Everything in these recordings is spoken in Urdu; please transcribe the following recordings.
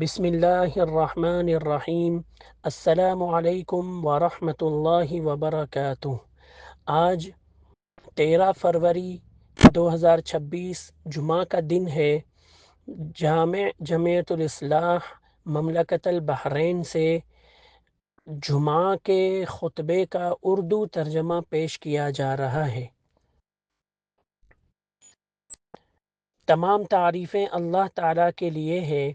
بسم اللہ الرحمن الرحیم۔ السلام علیکم ورحمۃ اللہ وبرکاتہ۔ آج 13 فروری 2026 جمعہ کا دن ہے۔ جامع جمعیت الاصلاح مملکت البحرین سے جمعہ کے خطبے کا اردو ترجمہ پیش کیا جا رہا ہے۔ تمام تعریفیں اللہ تعالیٰ کے لیے ہے۔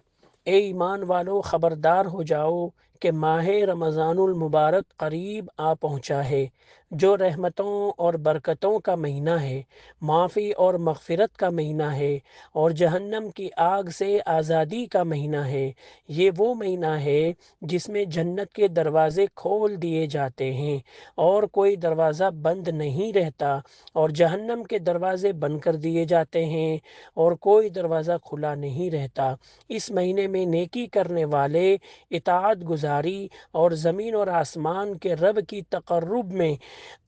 اے ایمان والو، خبردار ہو جاؤ کہ ماہ رمضان المبارک قریب آ پہنچا ہے، جو رحمتوں اور برکتوں کا مہینہ ہے، معافی اور مغفرت کا مہینہ ہے، اور جہنم کی آگ سے آزادی کا مہینہ ہے۔ یہ وہ مہینہ ہے جس میں جنت کے دروازے کھول دیے جاتے ہیں اور کوئی دروازہ بند نہیں رہتا، اور جہنم کے دروازے بند کر دیے جاتے ہیں اور کوئی دروازہ کھلا نہیں رہتا۔ اس مہینے میں نیکی کرنے والے اطاعت گزاری اور زمین اور آسمان کے رب کی تقرب میں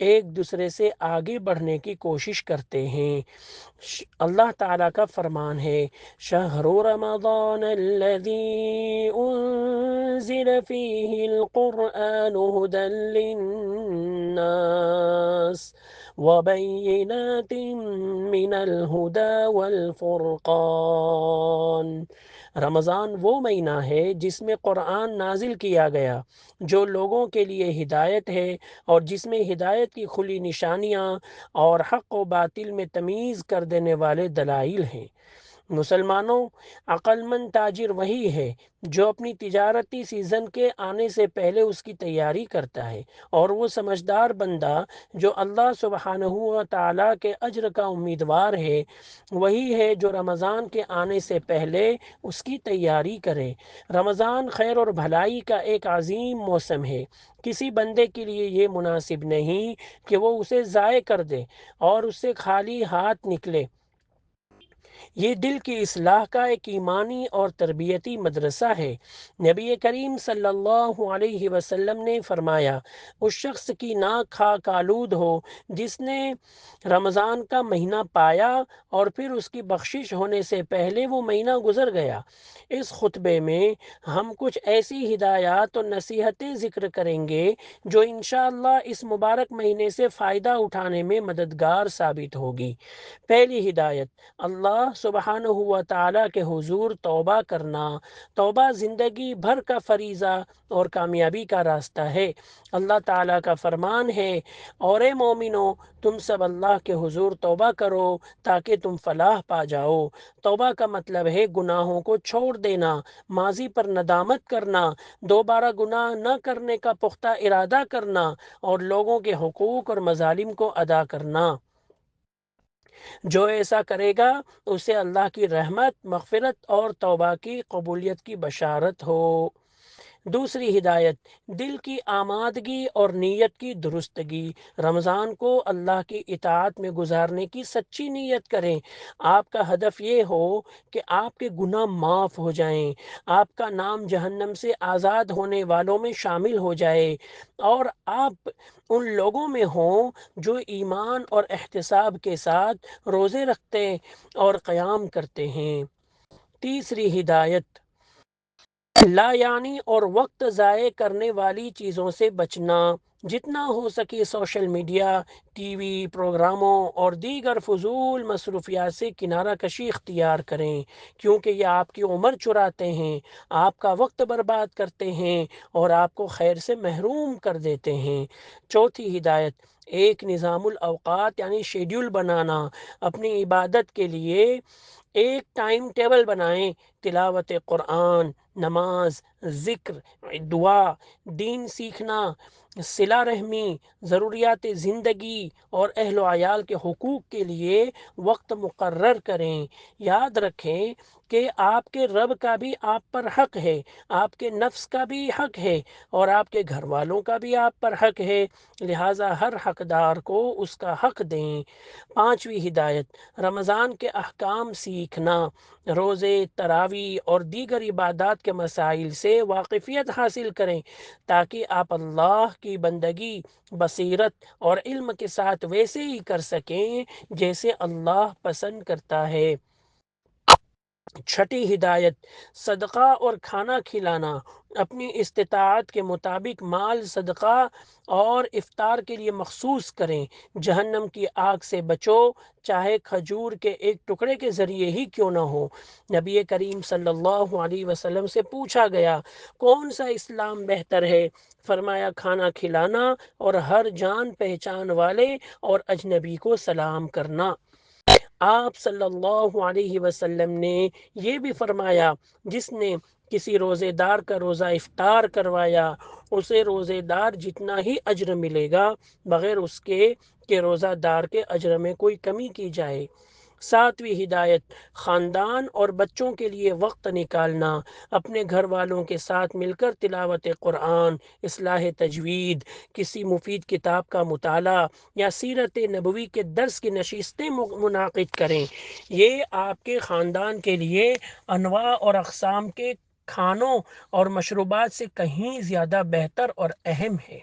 ایک دوسرے سے آگے بڑھنے کی کوشش کرتے ہیں۔ اللہ تعالیٰ کا فرمان ہے، شہر رمضان الذی انزل فیہ القرآن ھدی للناس وبینات من الہدی والفرقان۔ رمضان وہ مہینہ ہے جس میں قرآن نازل کیا گیا، جو لوگوں کے لیے ہدایت ہے اور جس میں ہدایت کی کھلی نشانیاں اور حق و باطل میں تمیز کر دینے والے دلائل ہیں۔ مسلمانوں، عقل مند تاجر وہی ہے جو اپنی تجارتی سیزن کے آنے سے پہلے اس کی تیاری کرتا ہے، اور وہ سمجھدار بندہ جو اللہ سبحانہ و تعالیٰ کے اجر کا امیدوار ہے وہی ہے جو رمضان کے آنے سے پہلے اس کی تیاری کرے۔ رمضان خیر اور بھلائی کا ایک عظیم موسم ہے۔ کسی بندے کے لیے یہ مناسب نہیں کہ وہ اسے ضائع کر دے اور اس سے خالی ہاتھ نکلے۔ یہ دل کی اصلاح کا ایک ایمانی اور تربیتی مدرسہ ہے۔ نبی کریم صلی اللہ علیہ وسلم نے فرمایا، اس شخص کی ناک خاک آلود ہو جس نے رمضان کا مہینہ پایا اور پھر اس کی بخشش ہونے سے پہلے وہ مہینہ گزر گیا۔ اس خطبے میں ہم کچھ ایسی ہدایات اور نصیحتیں ذکر کریں گے جو انشاءاللہ اس مبارک مہینے سے فائدہ اٹھانے میں مددگار ثابت ہوگی۔ پہلی ہدایت، اللہ سبحانہ و تعالیٰ کے حضور توبہ کرنا۔ توبہ زندگی بھر کا فریضہ اور کامیابی کا راستہ ہے۔ اللہ تعالیٰ کا فرمان ہے، اور اے مومنو، تم سب اللہ کے حضور توبہ کرو تاکہ تم فلاح پا جاؤ۔ توبہ کا مطلب ہے گناہوں کو چھوڑ دینا، ماضی پر ندامت کرنا، دوبارہ گناہ نہ کرنے کا پختہ ارادہ کرنا اور لوگوں کے حقوق اور مظالم کو ادا کرنا۔ جو ایسا کرے گا اسے اللہ کی رحمت، مغفرت اور توبہ کی قبولیت کی بشارت ہو۔ دوسری ہدایت، دل کی آمادگی اور نیت کی درستگی۔ رمضان کو اللہ کی اطاعت میں گزارنے کی سچی نیت کریں۔ آپ کا ہدف یہ ہو کہ آپ کے گناہ معاف ہو جائیں، آپ کا نام جہنم سے آزاد ہونے والوں میں شامل ہو جائے، اور آپ ان لوگوں میں ہوں جو ایمان اور احتساب کے ساتھ روزے رکھتے اور قیام کرتے ہیں۔ تیسری ہدایت، لا یعنی اور وقت ضائع کرنے والی چیزوں سے بچنا۔ جتنا ہو سکے سوشل میڈیا، ٹی وی پروگراموں اور دیگر فضول مصروفیات سے کنارہ کشی اختیار کریں، کیونکہ یہ آپ کی عمر چراتے ہیں، آپ کا وقت برباد کرتے ہیں اور آپ کو خیر سے محروم کر دیتے ہیں۔ چوتھی ہدایت، ایک نظام الاوقات یعنی شیڈیول بنانا۔ اپنی عبادت کے لیے ایک ٹائم ٹیبل بنائیں۔ تلاوت قرآن، نماز، ذکر، دعا، دین سیکھنا، صلہ رحمی، ضروریات زندگی اور اہل و عیال کے حقوق کے لیے وقت مقرر کریں۔ یاد رکھیں کہ آپ کے رب کا بھی آپ پر حق ہے، آپ کے نفس کا بھی حق ہے، اور آپ کے گھر والوں کا بھی آپ پر حق ہے، لہٰذا ہر حقدار کو اس کا حق دیں۔ پانچویں ہدایت، رمضان کے احکام سیکھنا۔ روزے، تراویح اور دیگر عبادات کے مسائل سے واقفیت حاصل کریں تاکہ آپ اللہ کی بندگی بصیرت اور علم کے ساتھ ویسے ہی کر سکیں جیسے اللہ پسند کرتا ہے۔ چھٹی ہدایت، صدقہ اور کھانا کھلانا، اپنی استطاعت کے مطابق مال صدقہ اور افطار کے لیے مخصوص کریں، جہنم کی آگ سے بچو، چاہے کھجور کے ایک ٹکڑے کے ذریعے ہی کیوں نہ ہو۔ نبی کریم صلی اللہ علیہ وسلم سے پوچھا گیا کون سا اسلام بہتر ہے؟ فرمایا کھانا کھلانا اور ہر جان پہچان والے اور اجنبی کو سلام کرنا۔ آپ صلی اللہ علیہ وسلم نے یہ بھی فرمایا جس نے کسی روزے دار کا روزہ افطار کروایا اسے روزے دار جتنا ہی اجر ملے گا، بغیر اس کے کہ روزہ دار کے اجر میں کوئی کمی کی جائے۔ ساتویں ہدایت، خاندان اور بچوں کے لیے وقت نکالنا، اپنے گھر والوں کے ساتھ مل کر تلاوت قرآن، اصلاح تجوید، کسی مفید کتاب کا مطالعہ یا سیرت نبوی کے درس کی نشستیں منعقد کریں۔ یہ آپ کے خاندان کے لیے انواع اور اقسام کے کھانوں اور مشروبات سے کہیں زیادہ بہتر اور اہم ہے۔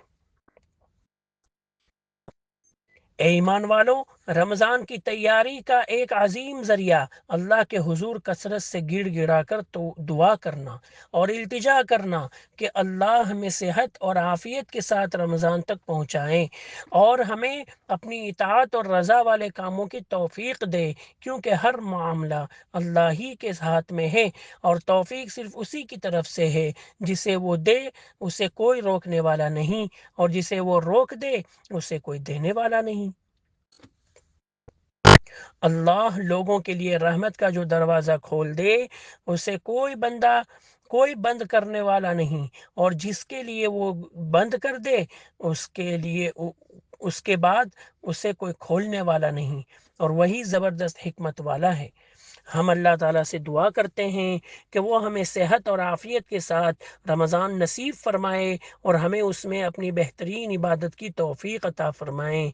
اے ایمان والو، رمضان کی تیاری کا ایک عظیم ذریعہ اللہ کے حضور کثرت سے گڑ گڑا کر تو دعا کرنا اور التجا کرنا کہ اللہ ہمیں صحت اور عافیت کے ساتھ رمضان تک پہنچائیں اور ہمیں اپنی اطاعت اور رضا والے کاموں کی توفیق دے، کیونکہ ہر معاملہ اللہ ہی کے ہاتھ میں ہے اور توفیق صرف اسی کی طرف سے ہے۔ جسے وہ دے اسے کوئی روکنے والا نہیں، اور جسے وہ روک دے اسے کوئی دینے والا نہیں۔ اللہ لوگوں کے لیے رحمت کا جو دروازہ کھول دے اسے کوئی بند کرنے والا نہیں، اور جس کے لیے وہ بند کر دے اس کے بعد اسے کوئی کھولنے والا نہیں، اور وہی زبردست حکمت والا ہے۔ ہم اللہ تعالیٰ سے دعا کرتے ہیں کہ وہ ہمیں صحت اور عافیت کے ساتھ رمضان نصیب فرمائے اور ہمیں اس میں اپنی بہترین عبادت کی توفیق عطا فرمائیں۔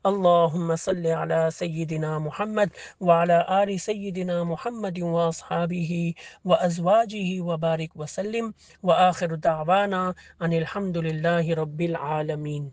اللہم صلی علی سیدنا محمد وعلی آل سیدنا محمد واصحابہ وازواجہ وبارک وسلم، وآخر دعوانا ان الحمد للہ رب العالمین۔